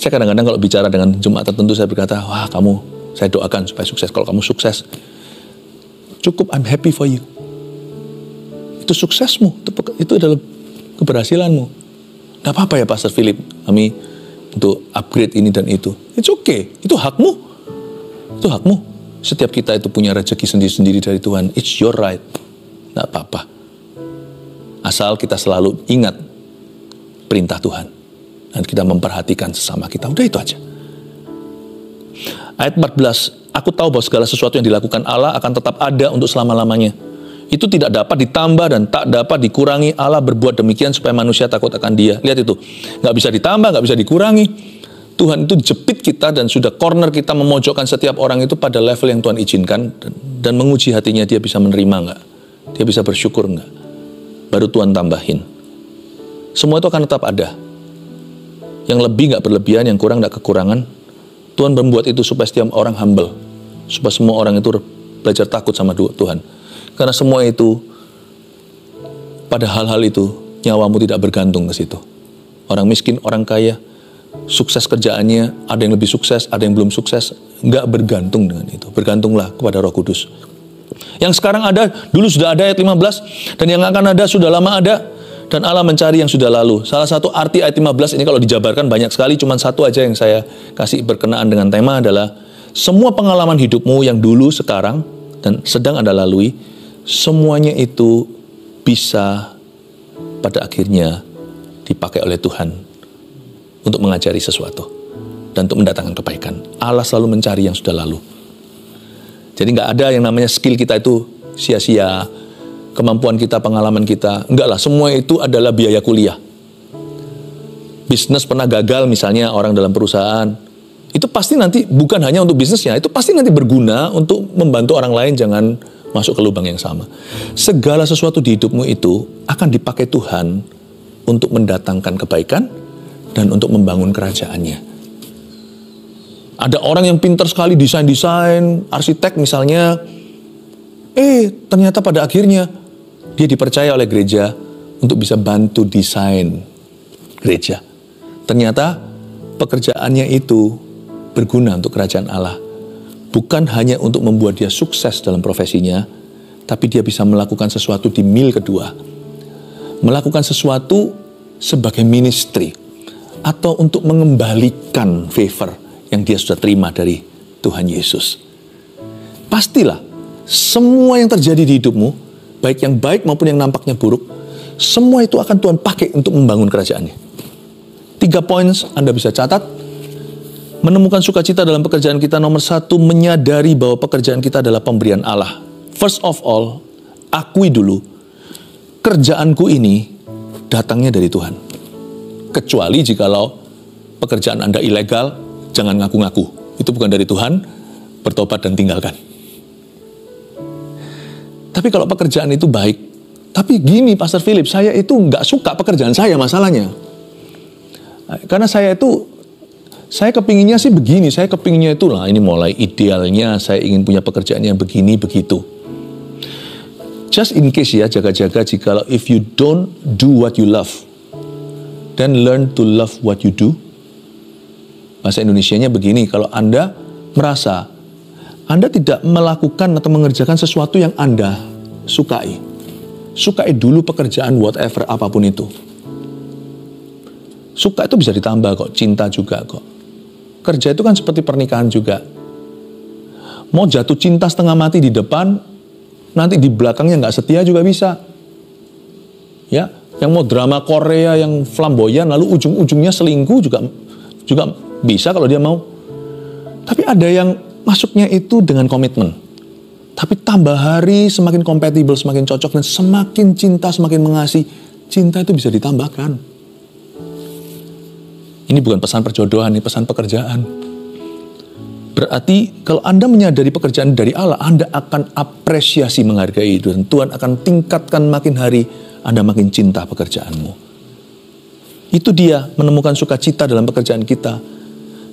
Saya kadang-kadang kalau bicara dengan jemaat tertentu, saya berkata, wah kamu, saya doakan supaya sukses. Kalau kamu sukses, cukup, I'm happy for you. Itu suksesmu, itu adalah keberhasilanmu. Gak apa-apa ya Pastor Philip, kami untuk upgrade ini dan itu. It's okay, itu hakmu. Itu hakmu. Setiap kita itu punya rezeki sendiri-sendiri dari Tuhan. It's your right. Gak apa-apa. Asal kita selalu ingat perintah Tuhan. Dan kita memperhatikan sesama kita. Udah itu aja. Ayat 14. Aku tahu bahwa segala sesuatu yang dilakukan Allah akan tetap ada untuk selama-lamanya. Itu tidak dapat ditambah dan tak dapat dikurangi. Allah berbuat demikian supaya manusia takut akan Dia. Lihat itu. Gak bisa ditambah, gak bisa dikurangi. Tuhan itu jepit kita dan sudah corner kita, memojokkan setiap orang itu pada level yang Tuhan izinkan. Dan menguji hatinya, dia bisa menerima gak? Dia bisa bersyukur gak? Baru Tuhan tambahin. Semua itu akan tetap ada. Yang lebih gak berlebihan, yang kurang gak kekurangan. Tuhan membuat itu supaya setiap orang humble. Supaya semua orang itu belajar takut sama Tuhan. Karena semua itu, pada hal-hal itu, nyawamu tidak bergantung ke situ. Orang miskin, orang kaya, sukses kerjaannya, ada yang lebih sukses, ada yang belum sukses, gak bergantung dengan itu. Bergantunglah kepada Roh Kudus. Yang sekarang ada, dulu sudah ada ayat 15, dan yang akan ada sudah lama ada. Dan Allah mencari yang sudah lalu. Salah satu arti ayat 15 ini kalau dijabarkan banyak sekali, cuma satu aja yang saya kasih berkenaan dengan tema adalah semua pengalaman hidupmu yang dulu, sekarang, dan sedang Anda lalui, semuanya itu bisa pada akhirnya dipakai oleh Tuhan untuk mengajari sesuatu dan untuk mendatangkan kebaikan. Allah selalu mencari yang sudah lalu. Jadi nggak ada yang namanya skill kita itu sia-sia. Kemampuan kita, pengalaman kita. Enggak lah, semua itu adalah biaya kuliah. Bisnis pernah gagal misalnya orang dalam perusahaan. Itu pasti nanti bukan hanya untuk bisnisnya, itu pasti nanti berguna untuk membantu orang lain jangan masuk ke lubang yang sama. Segala sesuatu di hidupmu itu akan dipakai Tuhan untuk mendatangkan kebaikan dan untuk membangun kerajaannya. Ada orang yang pintar sekali desain-desain, arsitek misalnya, ternyata pada akhirnya dia dipercaya oleh gereja untuk bisa bantu desain gereja. Ternyata pekerjaannya itu berguna untuk kerajaan Allah. Bukan hanya untuk membuat dia sukses dalam profesinya, tapi dia bisa melakukan sesuatu di mil kedua. Melakukan sesuatu sebagai ministry. Atau untuk mengembalikan favor yang dia sudah terima dari Tuhan Yesus. Pastilah, semua yang terjadi di hidupmu, baik yang baik maupun yang nampaknya buruk, semua itu akan Tuhan pakai untuk membangun kerajaannya. 3 poin Anda bisa catat. Menemukan sukacita dalam pekerjaan kita. Nomor 1, menyadari bahwa pekerjaan kita adalah pemberian Allah. First of all, akui dulu, kerjaanku ini datangnya dari Tuhan. Kecuali jikalau pekerjaan Anda ilegal, jangan ngaku-ngaku. Itu bukan dari Tuhan, bertobat dan tinggalkan. Tapi kalau pekerjaan itu baik, tapi gini Pastor Philip, saya itu nggak suka pekerjaan saya masalahnya. Karena saya kepinginnya sih begini, saya kepinginnya itu lah, ini mulai idealnya, saya ingin punya pekerjaan yang begini, begitu. Just in case ya, jaga-jaga jikalau if you don't do what you love, then learn to love what you do. Bahasa Indonesianya begini, kalau Anda merasa Anda tidak melakukan atau mengerjakan sesuatu yang Anda sukai, sukai dulu pekerjaan whatever, apapun itu. Suka itu bisa ditambah kok, cinta juga kok. Kerja itu kan seperti pernikahan juga. Mau jatuh cinta setengah mati di depan, nanti di belakangnya nggak setia juga bisa. Ya, yang mau drama Korea yang flamboyan, lalu ujung-ujungnya selingkuh juga bisa kalau dia mau. Tapi ada yang masuknya itu dengan komitmen. Tapi tambah hari semakin kompatibel, semakin cocok, dan semakin cinta, semakin mengasihi. Cinta itu bisa ditambahkan. Ini bukan pesan perjodohan, ini pesan pekerjaan. Berarti kalau Anda menyadari pekerjaan dari Allah, Anda akan apresiasi menghargai itu. Dan Tuhan akan tingkatkan makin hari, Anda makin cinta pekerjaanmu. Itu dia menemukan sukacita dalam pekerjaan kita.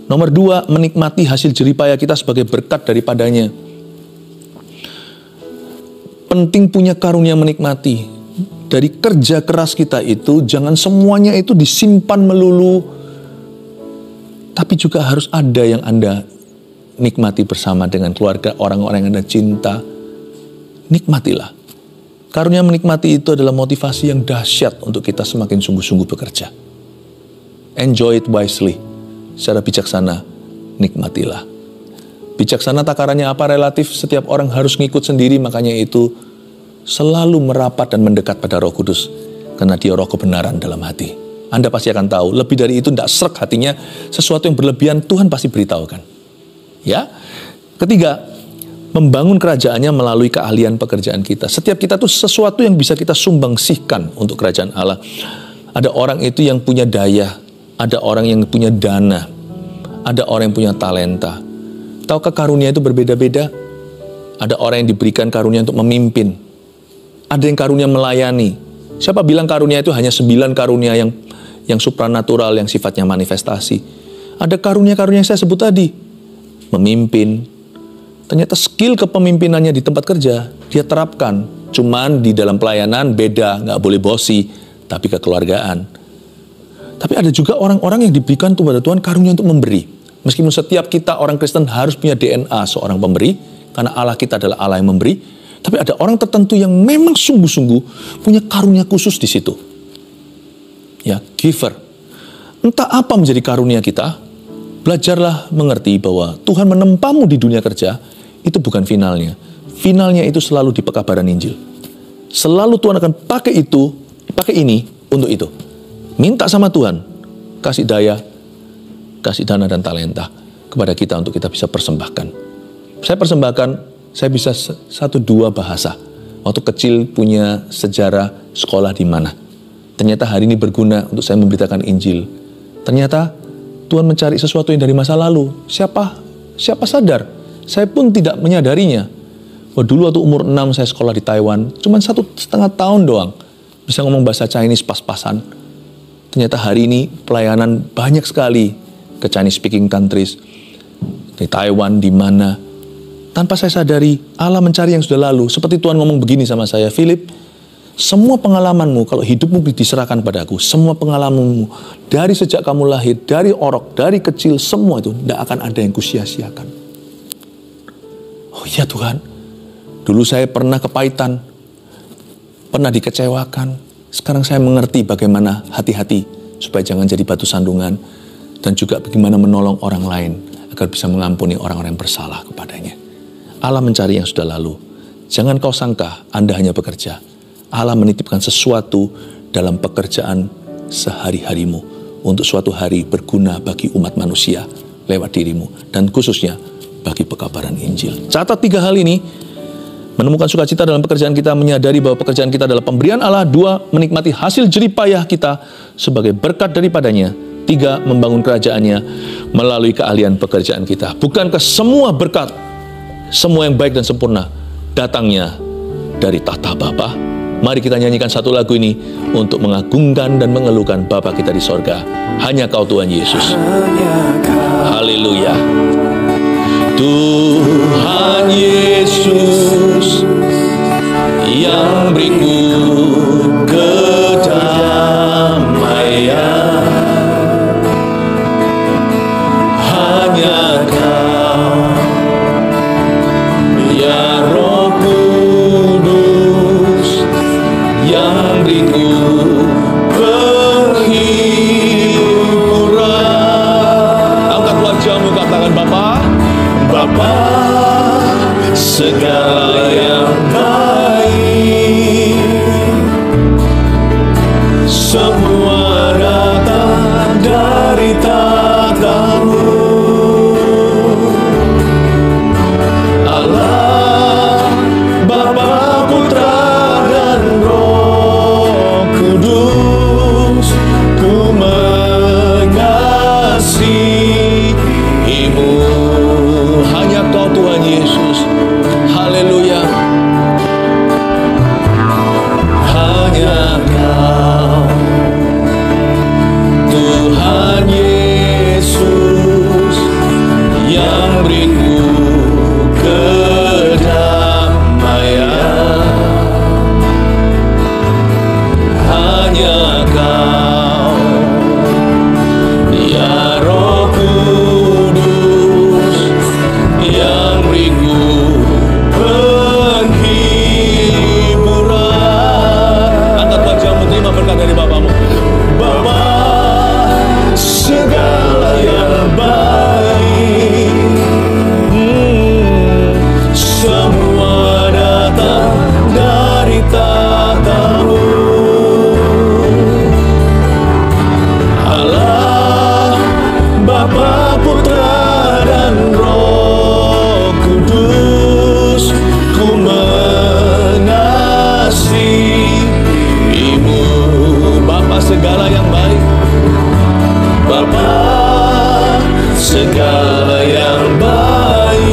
Nomor 2, menikmati hasil jeripaya kita sebagai berkat daripadanya. Penting punya karunia menikmati. Dari kerja keras kita itu, jangan semuanya itu disimpan melulu. Tapi juga harus ada yang Anda nikmati bersama dengan keluarga, orang-orang yang Anda cinta. Nikmatilah. Karunia menikmati itu adalah motivasi yang dahsyat untuk kita semakin sungguh-sungguh bekerja. Enjoy it wisely. Secara bijaksana, nikmatilah. Bijaksana takarannya apa? Relatif, setiap orang harus ngikut sendiri, makanya itu selalu merapat dan mendekat pada Roh Kudus. Karena dia roh kebenaran dalam hati. Anda pasti akan tahu, lebih dari itu tidak srek hatinya, sesuatu yang berlebihan Tuhan pasti beritahukan. Ya. Ketiga, membangun kerajaannya melalui keahlian pekerjaan kita. Setiap kita tuh sesuatu yang bisa kita sumbangsihkan untuk kerajaan Allah. Ada orang itu yang punya daya, ada orang yang punya dana, ada orang yang punya talenta. Tahukah karunia itu berbeda-beda? Ada orang yang diberikan karunia untuk memimpin. Ada yang karunia melayani. Siapa bilang karunia itu hanya 9 karunia yang supranatural, yang sifatnya manifestasi. Ada karunia-karunia yang saya sebut tadi. Memimpin. Ternyata skill kepemimpinannya di tempat kerja, dia terapkan. Cuman di dalam pelayanan beda, nggak boleh bosi, tapi kekeluargaan. Tapi ada juga orang-orang yang diberikan kepada Tuhan karunia untuk memberi. Meskipun setiap kita orang Kristen harus punya DNA seorang pemberi, karena Allah kita adalah Allah yang memberi. Tapi ada orang tertentu yang memang sungguh-sungguh punya karunia khusus di situ. Ya, giver. Entah apa menjadi karunia kita, belajarlah mengerti bahwa Tuhan menempamu di dunia kerja, itu bukan finalnya. Finalnya itu selalu di pekabaran Injil. Selalu Tuhan akan pakai ini untuk itu. Minta sama Tuhan, kasih daya, kasih dana dan talenta kepada kita untuk kita bisa persembahkan. Saya persembahkan, saya bisa 1-2 bahasa. Waktu kecil punya sejarah sekolah di mana. Ternyata hari ini berguna untuk saya memberitakan Injil. Ternyata Tuhan mencari sesuatu yang dari masa lalu. Siapa sadar? Saya pun tidak menyadarinya. Dulu waktu umur 6 saya sekolah di Taiwan, cuma 1,5 tahun doang. Bisa ngomong bahasa Chinese pas-pasan. Ternyata hari ini pelayanan banyak sekali ke Chinese speaking countries. Di Taiwan, di mana. Tanpa saya sadari, Allah mencari yang sudah lalu. Seperti Tuhan ngomong begini sama saya, Philip, semua pengalamanmu, kalau hidupmu diserahkan padaku, semua pengalamanmu, dari sejak kamu lahir, dari orok, dari kecil, semua itu tidak akan ada yang kusia-siakan. Oh iya Tuhan, dulu saya pernah kepahitan, pernah dikecewakan. Sekarang saya mengerti bagaimana hati-hati supaya jangan jadi batu sandungan, dan juga bagaimana menolong orang lain agar bisa mengampuni orang-orang yang bersalah kepadanya. Allah mencari yang sudah lalu. Jangan kau sangka Anda hanya bekerja. Allah menitipkan sesuatu dalam pekerjaan sehari-harimu untuk suatu hari berguna bagi umat manusia lewat dirimu, dan khususnya bagi pekabaran Injil. Catat 3 hal ini. Menemukan sukacita dalam pekerjaan kita, menyadari bahwa pekerjaan kita adalah pemberian Allah. 2, menikmati hasil jeripayah kita sebagai berkat daripadanya. 3, membangun kerajaannya melalui keahlian pekerjaan kita. Bukankah semua berkat semua yang baik dan sempurna datangnya dari tahta Bapa. Mari kita nyanyikan satu lagu ini untuk mengagungkan dan mengeluhkan Bapa kita di sorga. Hanya Kau Tuhan Yesus. Haleluya. Tuhan Yesus yang beriku kedamaian, hanya Kau ya Roh Kudus yang beriku penghiburan. Angkat wajahmu, katakan Bapa. Bapa, segala yang baik semua datang dari tahta-Mu. Allah, Bapa, Putra, dan Roh Kudus, ku mengasihi-Mu. Hanya Kau Tuhan Yesus. Haleluya. Hanya Kau Tuhan Yesus yang beriku kedamaian. Hanya Kau ya Roh Kudus yang beriku penghiburan. Angkat wajahmu, terima berkat dari Bapamu. Bapa, segala yang baik semua datang dari tahta-Mu. Allah, Bapa, Putra, dan Roh Kudus, ku mengasihi-Mu. Bapa, segala yang baik. Bapa, segala yang baik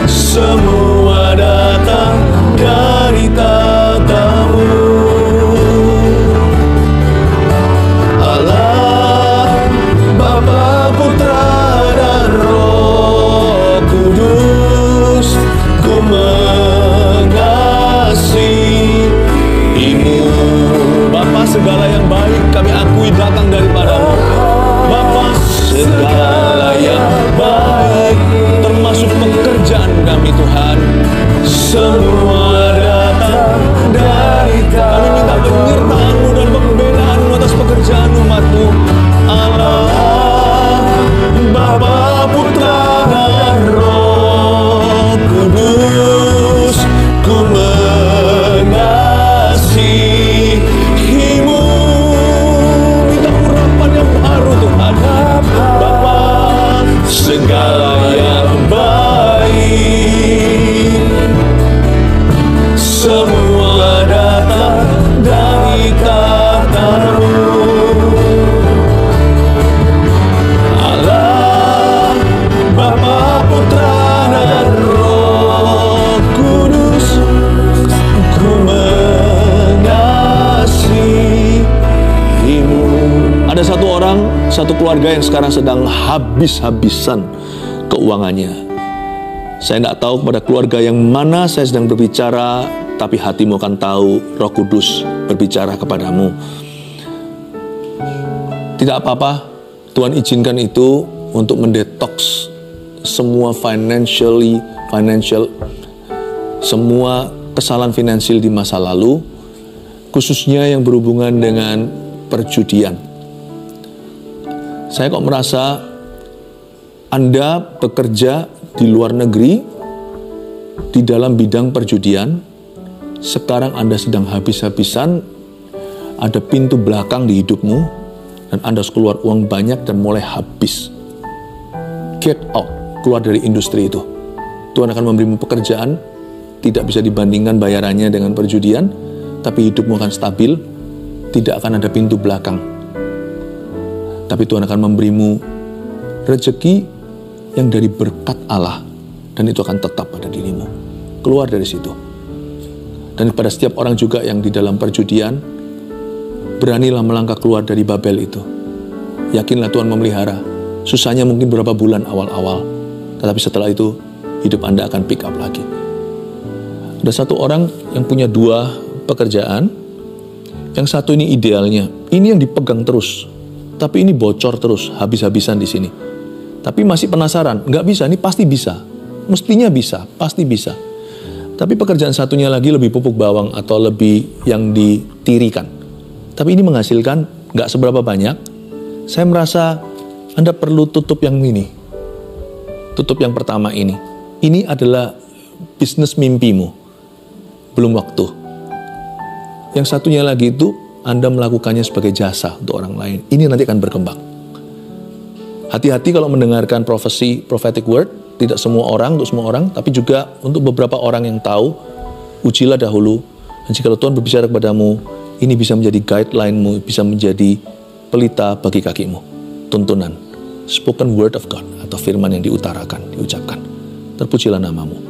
semua datang dari tahta-Mu. Allah, Bapa, Putra, dan Roh Kudus, ku mengasihi-Mu. Bapa, segala yang baik kami akui datang daripada-Mu. Bapa, segala yang baik termasuk pekerjaan kami Tuhan, semua datang dari Kami minta penyertaan-Mu dan pembedaan-Mu atas pekerjaan umat-Mu. Allah, Bapa, Putra, dan Roh Kudus, ku mengasihi-Mu. Minta urapan yang baru Tuhan. Bapa, segala yang baik semua datang dari tahta-Mu. Allah, Bapa, Putra, dan Roh Kudus, ku mengasihi-Mu. Ada satu orang, satu keluarga yang sekarang sedang habis-habisan keuangannya. Saya tidak tahu kepada keluarga yang mana saya sedang berbicara, tapi hatimu akan tahu Roh Kudus berbicara kepadamu. Tidak apa-apa, Tuhan izinkan itu untuk mendetoks semua semua kesalahan finansial di masa lalu, khususnya yang berhubungan dengan perjudian. Saya kok merasa Anda bekerja di luar negeri di dalam bidang perjudian, sekarang Anda sedang habis-habisan, ada pintu belakang di hidupmu, dan Anda harus keluar uang banyak dan mulai habis. Get out, keluar dari industri itu. Tuhan akan memberimu pekerjaan, tidak bisa dibandingkan bayarannya dengan perjudian, tapi hidupmu akan stabil, tidak akan ada pintu belakang. Tapi Tuhan akan memberimu rezeki yang dari berkat Allah, dan itu akan tetap pada dirimu. Keluar dari situ. Dan pada setiap orang juga yang di dalam perjudian, beranilah melangkah keluar dari Babel itu. Yakinlah Tuhan memelihara. Susahnya mungkin beberapa bulan awal-awal, tetapi setelah itu hidup Anda akan pick up lagi. Ada satu orang yang punya 2 pekerjaan. Yang satu ini idealnya, ini yang dipegang terus, tapi ini bocor terus, habis-habisan di sini. Tapi masih penasaran, nggak bisa, ini pasti bisa. Mestinya bisa, pasti bisa. Tapi pekerjaan satunya lagi lebih pupuk bawang atau lebih yang ditirikan. Tapi ini menghasilkan nggak seberapa banyak. Saya merasa Anda perlu tutup yang ini. Tutup yang pertama ini. Ini adalah bisnis mimpimu. Belum waktu. Yang satunya lagi itu Anda melakukannya sebagai jasa untuk orang lain. Ini nanti akan berkembang. Hati-hati kalau mendengarkan profesi, prophetic word. Tidak semua orang, untuk semua orang. Tapi juga untuk beberapa orang yang tahu. Ujilah dahulu. Dan jika Tuhan berbicara kepadamu, ini bisa menjadi guideline-mu, bisa menjadi pelita bagi kakimu. Tuntunan. Spoken word of God. Atau firman yang diutarakan, diucapkan. Terpujilah namamu.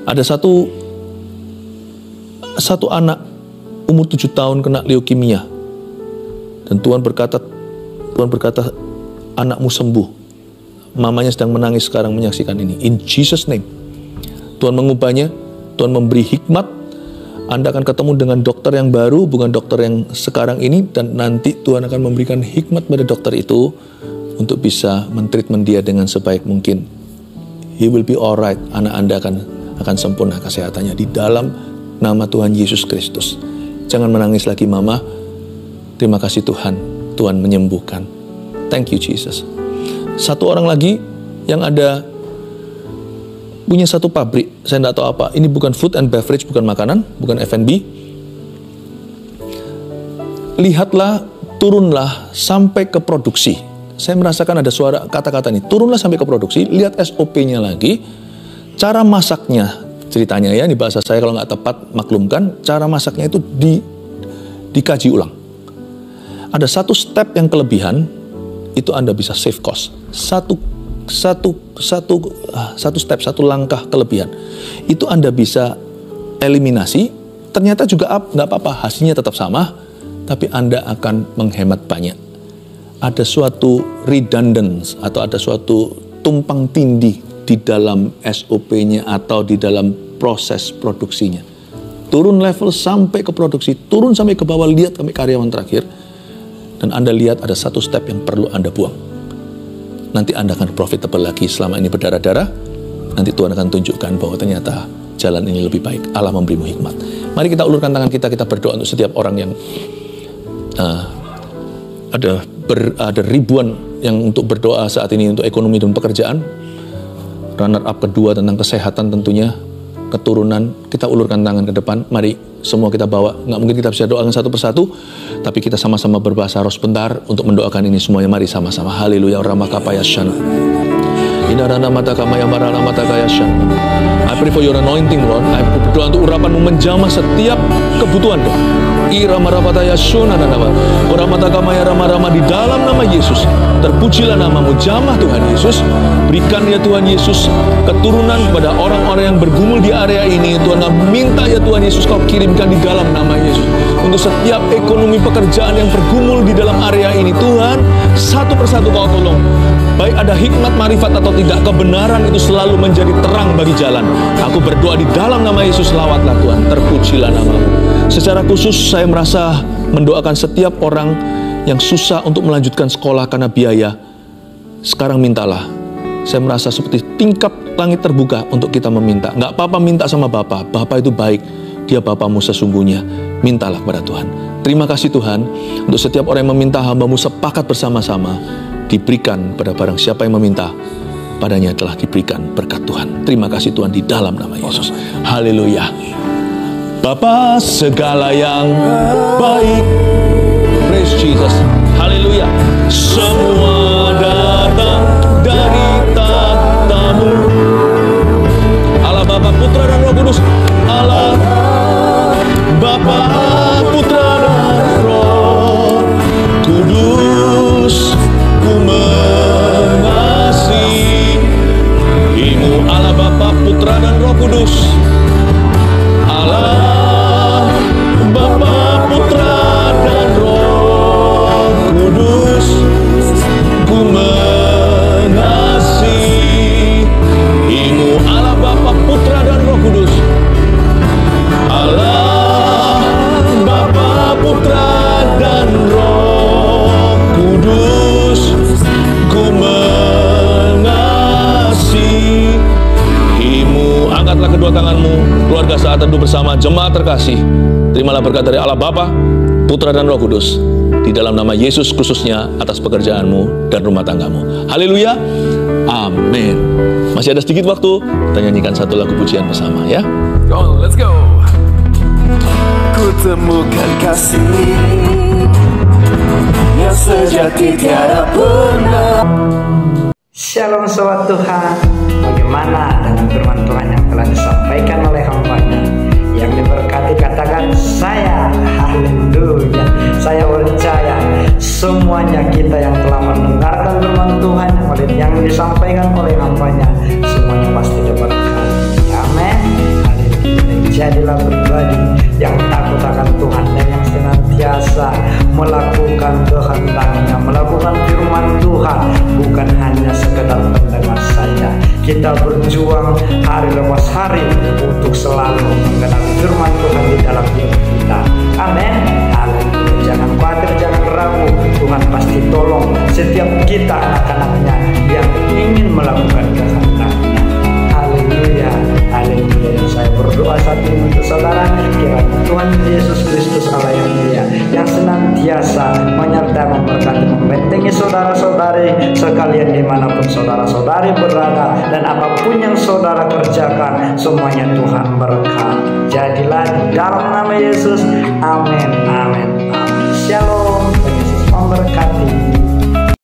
Ada satu anak umur 7 tahun kena leukemia. Dan Tuhan berkata, anakmu sembuh. Mamanya sedang menangis sekarang menyaksikan ini. In Jesus name. Tuhan mengubahnya, Tuhan memberi hikmat. Anda akan ketemu dengan dokter yang baru, bukan dokter yang sekarang ini. Dan nanti Tuhan akan memberikan hikmat pada dokter itu untuk bisa mentreatment dia dengan sebaik mungkin. He will be alright. Anak Anda akan sempurna kesehatannya di dalam nama Tuhan Yesus Kristus. Jangan menangis lagi, Mama. Terima kasih Tuhan. Tuhan menyembuhkan. Thank you Jesus. Satu orang lagi yang punya satu pabrik. Saya tidak tahu apa. Ini bukan food and beverage, bukan makanan, bukan F&B. Lihatlah, turunlah sampai ke produksi. Saya merasakan ada suara kata-kata ini. Turunlah sampai ke produksi. Lihat SOP-nya lagi. Cara masaknya. Ceritanya ya, ini bahasa saya kalau nggak tepat, maklumkan. Cara masaknya itu dikaji ulang. Ada satu step yang kelebihan, itu Anda bisa save cost. Satu step, satu langkah kelebihan. Itu Anda bisa eliminasi, ternyata juga nggak apa-apa, hasilnya tetap sama, tapi Anda akan menghemat banyak. Ada suatu redundance, atau ada suatu tumpang tindih di dalam SOP-nya atau di dalam proses produksinya. Turun level sampai ke produksi, turun sampai ke bawah, lihat sampai karyawan terakhir, dan Anda lihat ada satu step yang perlu Anda buang. Nanti Anda akan profitable lagi. Selama ini berdarah-darah, nanti Tuhan akan tunjukkan bahwa ternyata jalan ini lebih baik. Allah memberimu hikmat. Mari kita ulurkan tangan kita berdoa untuk setiap orang yang ada ribuan yang untuk berdoa saat ini untuk ekonomi dan pekerjaan. Runner up kedua tentang kesehatan tentunya, keturunan. Kita ulurkan tangan ke depan. Mari semua kita bawa. Nggak mungkin kita bisa doakan satu persatu, tapi kita sama-sama berbahasa roh sebentar untuk mendoakan ini semuanya. Mari sama-sama. Haleluya. Ramakapayasana. Inarana matakamaya marana matakayasana. I pray for your anointing, Lord. I berdoa untuk urapanmu menjamah setiap kebutuhan, Tuhan. Iramarapatayasuna nama. Uramatakamaya rama-rama di dalam nama Yesus. Terpujilah namamu, jamah Tuhan Yesus. Berikan ya Tuhan Yesus keturunan kepada orang-orang yang bergumul di area ini. Tuhan, minta ya Tuhan Yesus kau kirimkan di dalam nama Yesus. Untuk setiap ekonomi pekerjaan yang bergumul di dalam area ini, Tuhan, satu persatu kau tolong. Baik ada hikmat, marifat atau tidak, kebenaran itu selalu menjadi terang bagi jalan. Aku berdoa di dalam nama Yesus, lawatlah Tuhan, terpujilah namamu. Secara khusus saya merasa mendoakan setiap orang yang susah untuk melanjutkan sekolah karena biaya. Sekarang mintalah. Saya merasa seperti tingkap langit terbuka untuk kita meminta. Nggak apa-apa minta sama Bapa. Bapa itu baik. Dia Bapamu sesungguhnya. Mintalah kepada Tuhan. Terima kasih Tuhan. Untuk setiap orang yang meminta, hamba-Mu sepakat bersama-sama. Diberikan pada barang siapa yang meminta, padanya telah diberikan berkat Tuhan. Terima kasih Tuhan di dalam nama Yesus. Haleluya. Bapa segala yang baik. Praise Jesus. Haleluya. Semua datang dari takhta-Mu. Allah Bapa, Putra dan Roh Kudus. Allah Bapa, Putra dan Roh Kudus. Ku mengasihi Allah Bapa, Putra dan Roh Kudus. Allah Bapa, Putra dan Roh Kudus, ku mengasihimu. Allah Bapa, Putra dan Roh Kudus. Allah Bapa, Putra dan Roh Kudus, ku mengasihimu. Angkatlah kedua tanganmu, keluarga saat teduh bersama jemaat terkasih. Terimalah berkat dari Allah Bapa, Putra dan Roh Kudus, di dalam nama Yesus khususnya atas pekerjaanmu dan rumah tanggamu. Haleluya, amin. Masih ada sedikit waktu, kita nyanyikan satu lagu pujian bersama ya. Go, let's go. Ku temukan kasih yang sejati tiada pernah. Shalom sobat Tuhan. Bagaimana dengan firman Tuhan yang telah disampaikan oleh hamba-Nya? Yang diberkati katakan saya. Haleluya. Saya percaya semuanya kita yang telah mendengarkan firman Tuhan yang disampaikan oleh hamba-Nya, semuanya pasti diberkati. Amin. Jadilah pribadi yang takut akan Tuhan dan yang senantiasa melakukan kehendak-Nya, melakukan firman Tuhan, bukan hanya sekedar pendengar saja. Kita berjuang hari lepas hari untuk selalu mengenali firman Tuhan di dalam diri kita. Amin. Jangan khawatir, jangan ragu. Tuhan pasti tolong setiap kita anak-anaknya yang ingin melakukan kehendak-Nya. Haleluya, haleluya. Saya berdoa saat ini untuk saudara, kiranya Tuhan Yesus Kristus Allah yang mulia, yang senantiasa menyertai, memberkati, membentengi saudara-saudari sekalian dimanapun saudara-saudari berada, dan apapun yang saudara kerjakan, semuanya Tuhan berkati. Jadilah di dalam nama Yesus. Amin, amin, amin. Shalom.